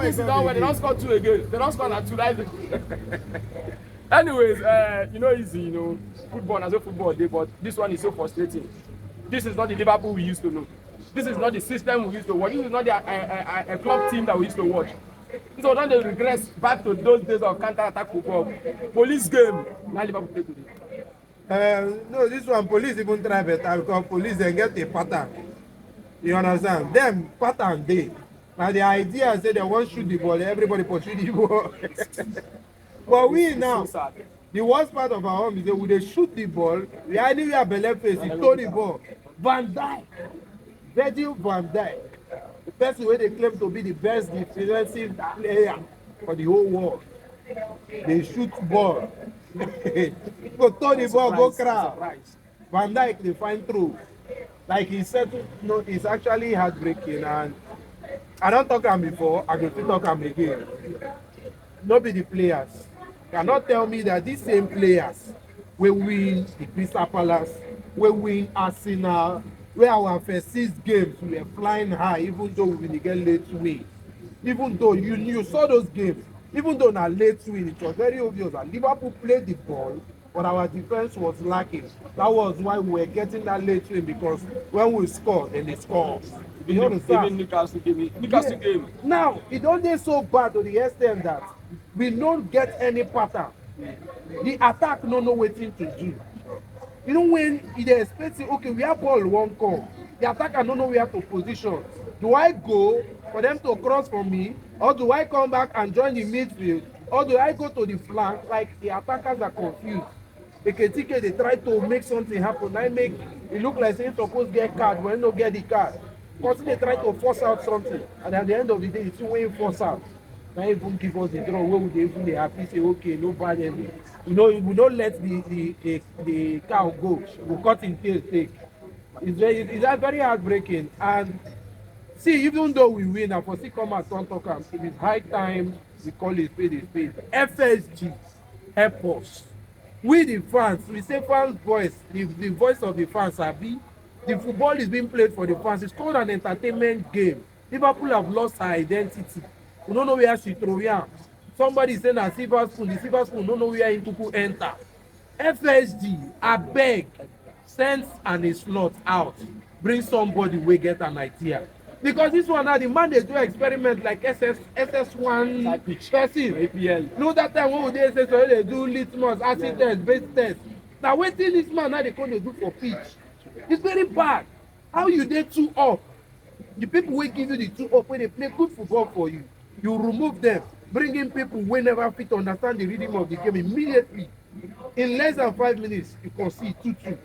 this is not when they don't score 2 again. They don't score at 2. Anyways, easy, football as a football day, but this one is so frustrating. This is not the Liverpool we used to know. This is not the system we used to watch. This is not a club team that we used to watch. So now they regress back to those days of counter-attack football. Police game. Now Liverpool play today. No, this one police even try better because police they get a pattern. You understand? Them pattern day. Now the idea is that they want to shoot the ball, everybody pursue the ball. But we now, the worst part of our home is that when they shoot the ball, we anywhere belle face, he throw the ball. Van Dijk, Virgil van Dijk, the person where they claim to be the best defensive player for the whole world. They shoot ball. Go throw the ball, go crowd. Van Dijk, they find through. Like he said, it's actually heartbreaking, and I don't talk am before, I go still talk am again. No be the players. Cannot tell me that these same players will win the Crystal Palace, will win Arsenal, where our first 6 games we were flying high, even though we get late win. Even though you saw those games, even though na late win, it was very obvious that Liverpool played the ball, but our defense was lacking. That was why we were getting that late win, because when we score, then they score. You understand? Even Newcastle game. Now, it don't get so bad to the extent that we don't get any pattern. The attack no know wetin to do. You know when they expect say, okay, we have ball one come, the attacker don't know where to position. Do I go for them to cross from me, or do I come back and join the midfield, or do I go to the flank? Like the attackers are confused. Eketike they try to make something happen. I make it look like they supposed to get card when no get the card. Because they try to force out something, and at the end of the day, it's when you force out. Now even give us the draw, where would they even they happy say, okay, no bad ending. We don't let the cow go. We cut in tail take. It's very heartbreaking. And see, even though we win, and for still come out and talk, it is high time we call it spade a spade. FSG help us. We the fans, we say fans voice, the voice of the fans, Abi. The football is being played for the fans. It's called an entertainment game. Liverpool have lost her identity. We don't know where she throw here. Somebody saying a silver spoon. The silver spoon don't know where Int'l enter. FSG, I beg, send a slot out. Bring somebody we get an idea. Because this one now, the man they do experiment like SS1 person. APL. No, that time when they say so they do litmus, acid test, base test. Now waiting this man now they come to do for pitch. It's very bad. How you dey 2 up? The people wey give you the 2 up when they play good football for you, you remove them, bring in people wey never fit understand the rhythm of the game immediately. In less than 5 minutes, you can see 2-2.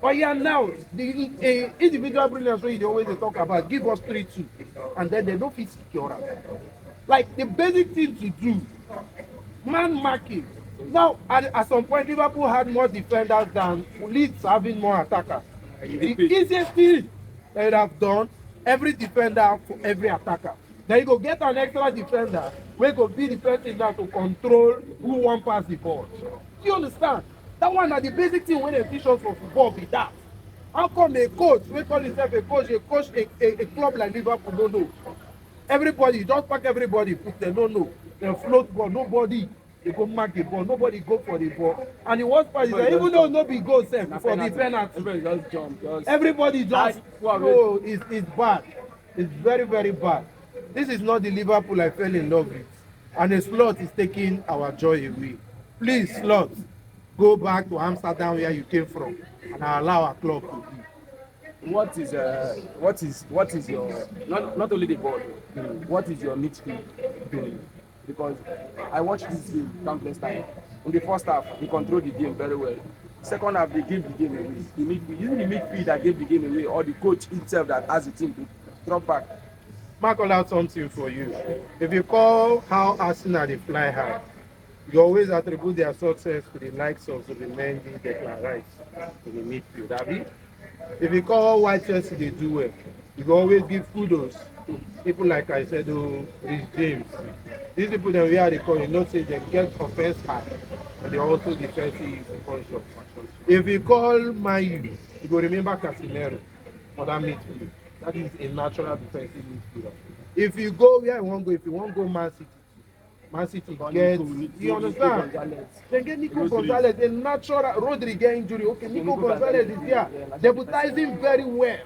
But yeah, now the individual brilliance wey you dey always dey talk about, give us 3-2, and then they no fit secure am. Like the basic thing to do, man marking. Now at some point, Liverpool had more defenders than Leeds having more attackers. The easiest thing they would have done, every defender for every attacker. Then you go get an extra defender wey go be the person now to control who wan pass the ball. Do you understand? That one na the basic thing wey dem teach us for football be that. How come a coach wey call himself a coach a club like Liverpool no know? Everybody just pack everybody put them no know. Dem float ball, nobody they go mark the ball, nobody go for the ball. And the worst part is that even though no be goal sef for the penalty, everybody just no, it's bad. It's very, very bad. This is not the Liverpool I fell in love with. And the slot is taking our joy away. Please, slot, go back to Amsterdam where you came from and allow our club to be. What is your not only the ball, what is your midfield doing? Because I watched this game countless times. In the first half, they controlled the game very well. Second half, they gave the game away. Using the midfield that gave the game away, or the coach himself that has the team to drop back. Mark all out something for you. If you call how Arsenal they fly high, you always attribute their success to the likes of Zubimendi, Declan Rice in the midfield. Abi? If you call why Chelsea they do well, you always give kudos to people like I said, Rhys James. These people that we are they call, you know, say they get offense high, and they also defensive conscious. If you call Man you go remember Casemiro for that midfield. That is a natural defensive midfielder. If you go where you wan go, if you wan go Man City get, you understand? They get Nico Gonzalez, a natural Rodri get injury. Okay, Nico Gonzalez is here, deputizing very well.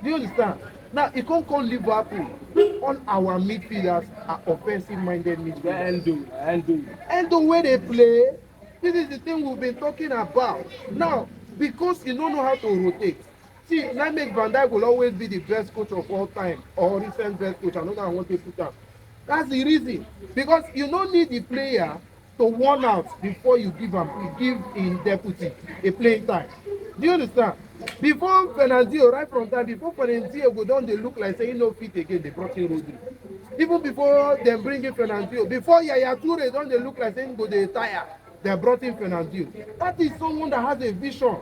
Do you understand? Now, he can't call Liverpool. All our midfielders are offensive-minded midfielders. And the way they play, this is the thing we've been talking about. Now, because you don't know how to rotate. See, now make Van Dijk will always be the best coach of all time, or recent best coach. I know that I want to put down. That's the reason. Because you don't need the player to warn out before you give in deputy a playing time. Do you understand? Before Fernandinho, right from time, before Fernandinho go down, they look like saying no fit again, they brought in Rodri. Even before them bring in Fernandinho, before Yaya Toure don dey look like saying go dey tire, they brought in Fernandinho. That is someone that has a vision.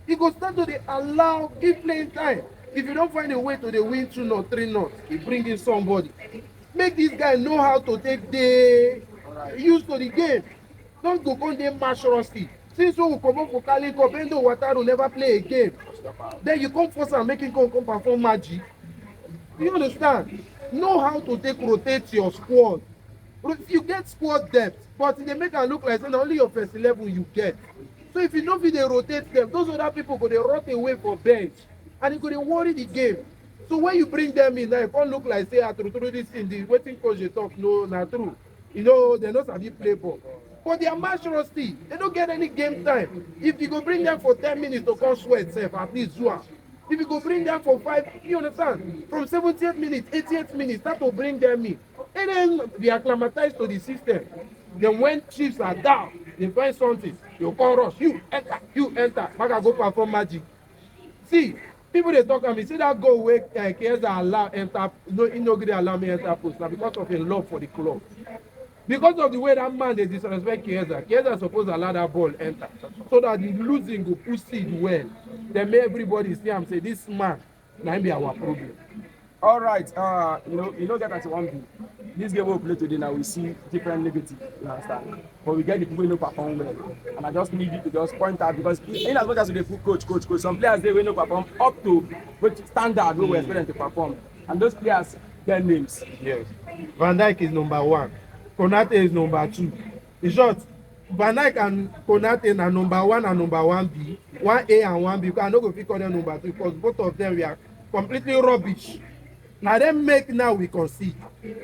He go start to dey allow keep playing time. If you don't find a way to dey win 2-0, 3-0, he bring in somebody. Make this guy know how to take the use to the game. Don't go come dey match rusty. Since we comot for Cali Cup, Endo Wataru never play again. Then you come force am make him come perform magic. You understand? Know how to rotate your squad. If you get squad depth, but they make am look like say na only your first 11 you get. So if you no fit dey rotate them, those other people go dey rot away for bench, and e go dey worry the game. So when you bring them in, now e come look like say true this thing, the wetin coach dey talk no na true. You know they no sabi play ball. But they are match rusty. They don't get any game time. If you go bring them for 10 minutes to come sweat, sef, at least Zua. If you go bring them for 5, you understand? From 70th minute, 80th minute, start to bring them in. And then be acclimatized to the system. Then when chiefs are down, they find something. You call rush, you enter. Maka go perform magic. See, people they talk to me, see that goal where Chiesa allow enter, no, he no gree allow me enter post. Now because of his love for the club. Because of the way that man they disrespect Chiesa is supposed to allow that ball enter so that the losing go push seed well. Then make everybody see am say this man na be our problem. All right, you know get as one be. This game we play today now we see different negative, you understand? But we get the people who no perform well, and I just need you to just point out because in as much as we put coach, some players they will no perform up to which standard we expect them to perform, and those players get names. Yes, Van Dijk is number 1. Konate is number 2. In short, Van Dijk and Konate na number 1 and number 1B, 1A and 1B. Because I no go fit call them number 2 because both of them were completely rubbish. Now them make now we concede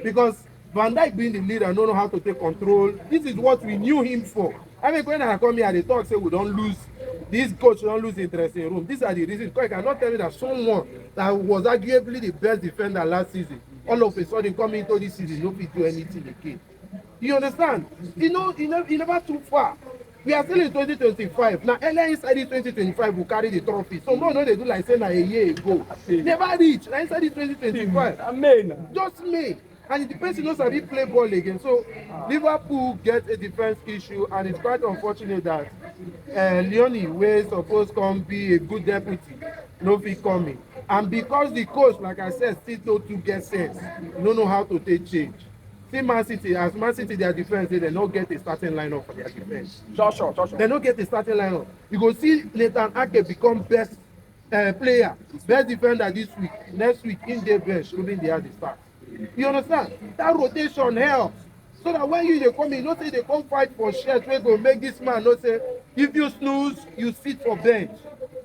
because Van Dijk being the leader don't know how to take control. This is what we knew him for. I mean when I come here they talk say we don't lose. This coach don't lose interest in room. These are the reasons. Because I cannot tell you that someone that was arguably the best defender last season, all of a sudden coming into this season, no fit do anything again. You understand? You never too far. We are still in 2025. Now, earlier inside this 2025, we carry the trophy. So, no, they do like saying a year ago. Never reach. Now, inside this 2025. Amen. Just May. And it depends, you know, sabi play ball again. So, Liverpool gets a defense issue, and it's quite unfortunate that Leone, where supposed to come be a good deputy, no fit coming. And because the coach, like I said, still don't to get sense, don't know how to take change. See Man City, their defense, they don't get a starting lineup for their defense. Sure. They don't get a starting lineup. You go see Nathan Ake become best player, best defender this week. Next week, in their bench, even they have the start. You understand? That rotation helps. So that when they come in, not say they come fight for shares, we go make this man not say, if you snooze, you sit for bench.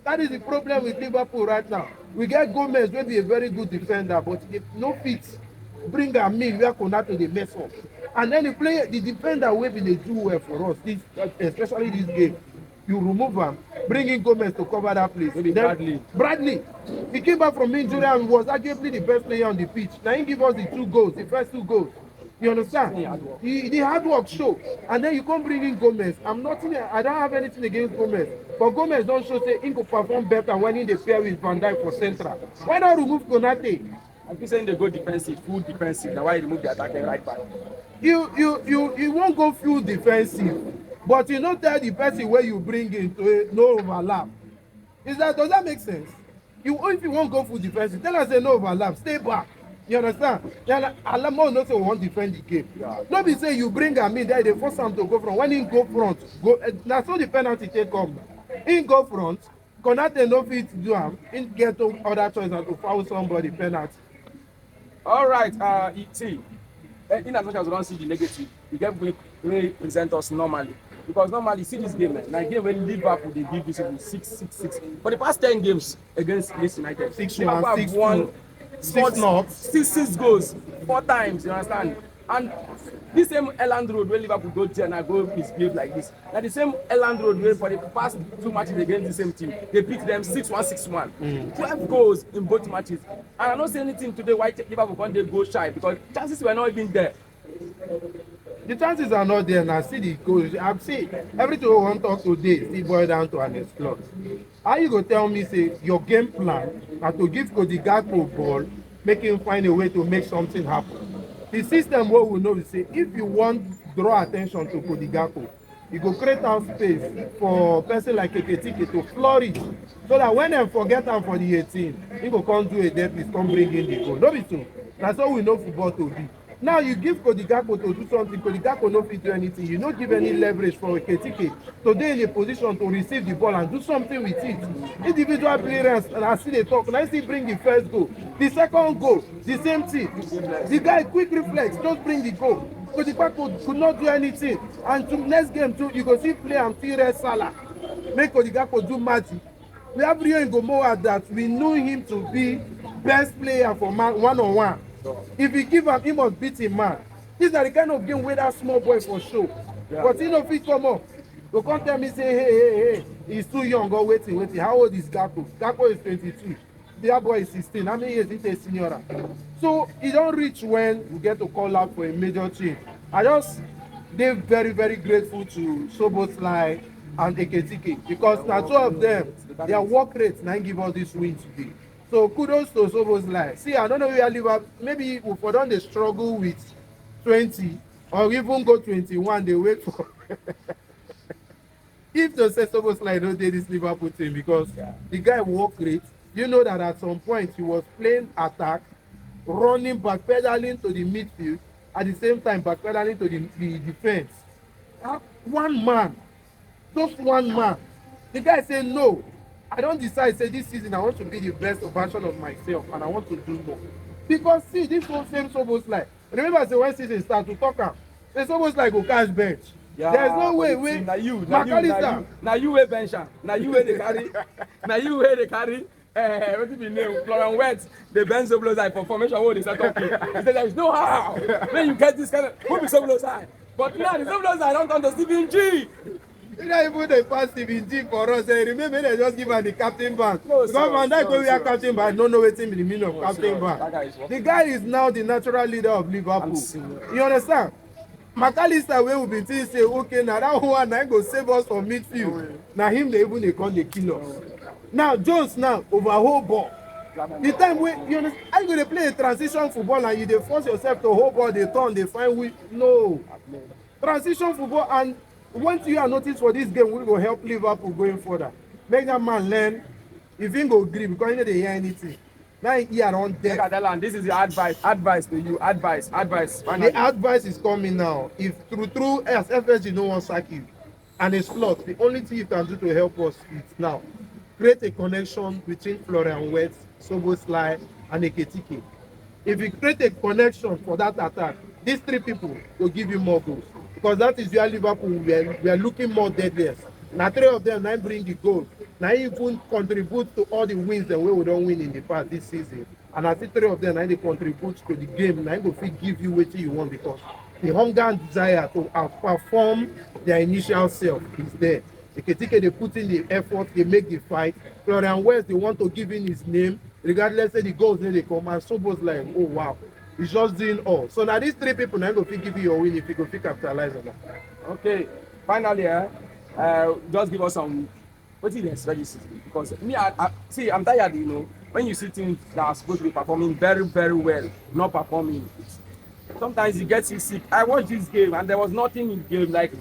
That is the problem with Liverpool right now. We get Gomez, will be a very good defender, but if no fit, bring am in where Konate dey mess up. And then the defender wey bin dey do well for us, especially this game, you remove am, bring in Gomez to cover that place. Then Bradley, he came back from injury and was arguably the best player on the pitch. Now he give us the first 2 goals. You understand? The hard work show. And then you come bring in Gomez. I don't have anything against Gomez. But Gomez don't show say he could perform better when he dey pair with Van Dijk for central. Why not remove Konate? I'm saying they go defensive, full defensive. Now why you remove the attacking right back? You won't go full defensive, but you no tell the person where you bring in to no overlap. Does that make sense? If you won't go full defensive, tell us say no overlap, stay back. You understand? Alamo no say we won't defend the game. Yeah. No be say you bring am in there, they force am to go front. When he go front, na so the penalty take come. He go front, Konate no fit do am, he get other choice than to foul somebody penalty. All right. See, in as much as we don't see the negative, we get we present us normally. Because normally, see this game, now game when Liverpool they give this people 6-6-6. For the past 10 games against Leeds United, 6-1, Liverpool have 6-2, won, scored 6-0. six goals 4 times. You understand? And this same Elland Road where Liverpool go there and I go misbehave like this. Now the same Elland Road where for the past 2 matches against the same team, they beat them 6-1, 6-1. 12 goals in both matches. And I don't say anything today why Liverpool can't they go shy because chances were not even there. The chances are not there now. See the goals. I've seen everything we want to talk today still boil down to an exploit. How you go tell me say your game plan na to give Cody Gakpo ball, make him find a way to make something happen. The system wey we know is say if you want draw attention to Cody Gakpo, you go create out space for person like Eketike to flourish so that when dem forget am for the 18, he go come do a dead piece, come bring in the goal. No be so. Na so we know football to be. Now you give Cody Gakpo to do something, Cody Gakpo no fit do anything. You no give any leverage for Eketike to dey in a position to receive the ball and do something with it. Individual players na still dey talk, na still bring the first goal. The second goal, the same thing. The guy quick reflex, just bring the goal. Cody Gakpo could not do anything. And to next game too, you go see play and still rest Salah. Make Cody Gakpo do magic. We have Rio Ngomoa that we know him to be best player for man one-on-one. If he give am, he must beat him man. This na the kind of game wey that small boy for show. Yeah. But he no fit come up. Go come tell me say hey, he's too young or waiting. How old is Gakpo? Gakpo is 22. The other boy is 16. How many years he take senior? So e don reach when we get to call out for a major change. I just dey very very grateful to Szoboszlai and Eketike because na two of them their work rate na give us this win today. So kudos to Szoboszlai. See, I don't know where Liverpool, maybe we for don dey struggle with 20 or even go 21, they wait for if to say Szoboszlai no dey this Liverpool team because the guy work rate, you know that at some point he was playing attack, running back, pedaling to the midfield, at the same time backpedaling to the defense. One man, just one man. The guy say no. I don't decide say this season I want to be the best version of myself and I want to do more. Because see, this whole same Szoboszlai. Remember say when season start to talk am, say Szoboszlai go catch bench. Yeah, there's no way wey na you wey bench am, na you wey dey carry na you wey dey carry wetin be name Florian Wirtz dey bench Szoboszlai for formation wey dey set up here. He say there is no how when you get this kind of who be Szoboszlai. But now the Szoboszlai don turn to Stephen G. You know, even they pass Stephen G for us. Remember, they just give her the captain band. No, because Van Dijk go wear captain band. Don't know wetin be the meaning of captain band. The guy is now the natural leader of Liverpool. You understand? McAllister wey we been think say okay na that one na go save us from midfield. Na him dey even dey come dey kill us. Now Jones now overhaul ball. The time wey you understand, how you go dey play a transition football and you dey force yourself to hold ball, dey turn, dey find which no. Transition football and one thing you notice for this game wey go help Liverpool going further. Make that man learn if he go gree because he no dey hear anything. Now he around there. This is the advice to you. Advice. The advice is coming now. If through as FSG no wan sack you and a slot, the only thing you can do to help us is now create a connection between Florian Wirtz, Szoboszlai, and Eketike. If you create a connection for that attack, these three people will give you more goals because that is where Liverpool we are looking more deadliest. Now three of them now bring the goal. Now even contribute to all the wins that we don't win in the past this season. And I think three of them now they contribute to the game. Now go fit give you what you want because the hunger and desire to outperform their initial self is there. Eketike they put in the effort, they make the fight. Florian Wirtz they want to give in his name, regardless of the goals they come. And Szoboszlai, oh wow, he's just doing all. So now these three people now go fit give you your win if you go fit capitalize on that. Okay, finally, just give us some. What do you expect this season? Because me, see, I'm tired. You know, when you see teams that are supposed to be performing very, very well, not performing, sometimes you get sick. I watched this game and there was nothing in the game. Like,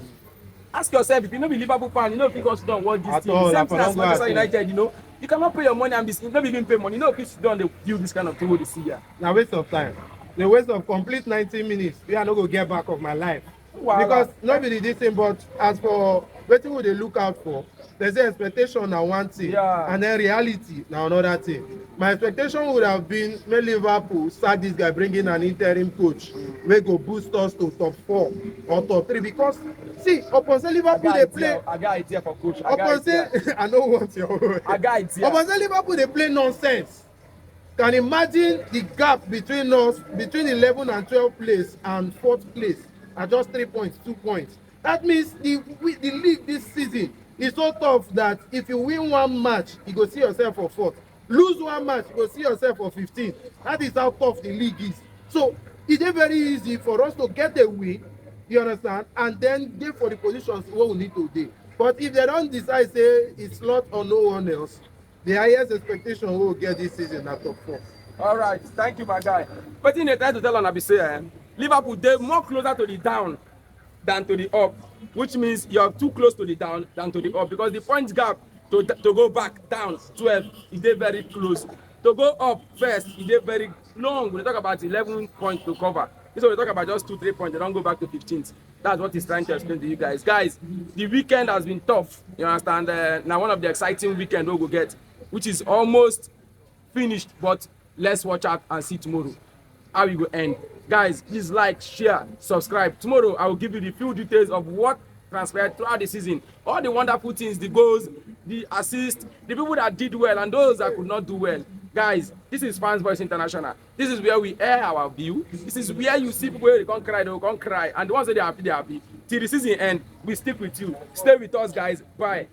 ask yourself if you know be Liverpool fan, you know if you go sit down watch this team. Same thing as Manchester United. You know, you cannot pay your money and be not even pay money. You know if you sit down, they do this kind of thing with the see here. Now waste of time. The waste of complete 90 minutes. We are not gonna get back of my life. Wow. Because nobody did thing, but as for wetin we dey look out for, there's an expectation na one thing, and then reality na another thing. my expectation would have been make Liverpool sack this guy, bring in an interim coach wey go boost us to top 4 or top 3 because see upon say Liverpool dey play I got idea for coach. upon say I no want your own I got idea. upon say Liverpool dey play nonsense. Can imagine the gap between us, between 11 and 12 place and 4th place are just 3 points, 2 points. That means the league this season is so tough that if you win one match, you go see yourself for 4th. Lose one match, you go see yourself for 15th. That is how tough the league is. So it's very easy for us to get a win, you understand, and then go for the positions where we need to do. But if they don't decide, say, it's slot or no one else, the highest expectation we will get this season na top 4. All right, thank you, my guy. But in the try to tell on say, Liverpool they're more closer to the down than to the up, which means you're too close to the down than to the up because the point gap to go back down 12 is they very close. To go up first, is they very long. We talk about 11 points to cover. So we talk about just 2-3 points. They don't go back to 15th. That's what he's trying to explain to you guys. Guys, the weekend has been tough. You understand? Now one of the exciting weekend we will get, which is almost finished, but let's watch out and see tomorrow how we go end. Guys, please like, share, subscribe. Tomorrow I will give you the few details of what transpired throughout the season, all the wonderful things, the goals, the assists, the people that did well and those that could not do well. Guys, this is Fans Voice International. This is where we air our view. This is where you see people where they can't cry, they can't cry, and the ones that they are happy, they are happy. Till the season end, we stick with you. Stay with us, guys. Bye.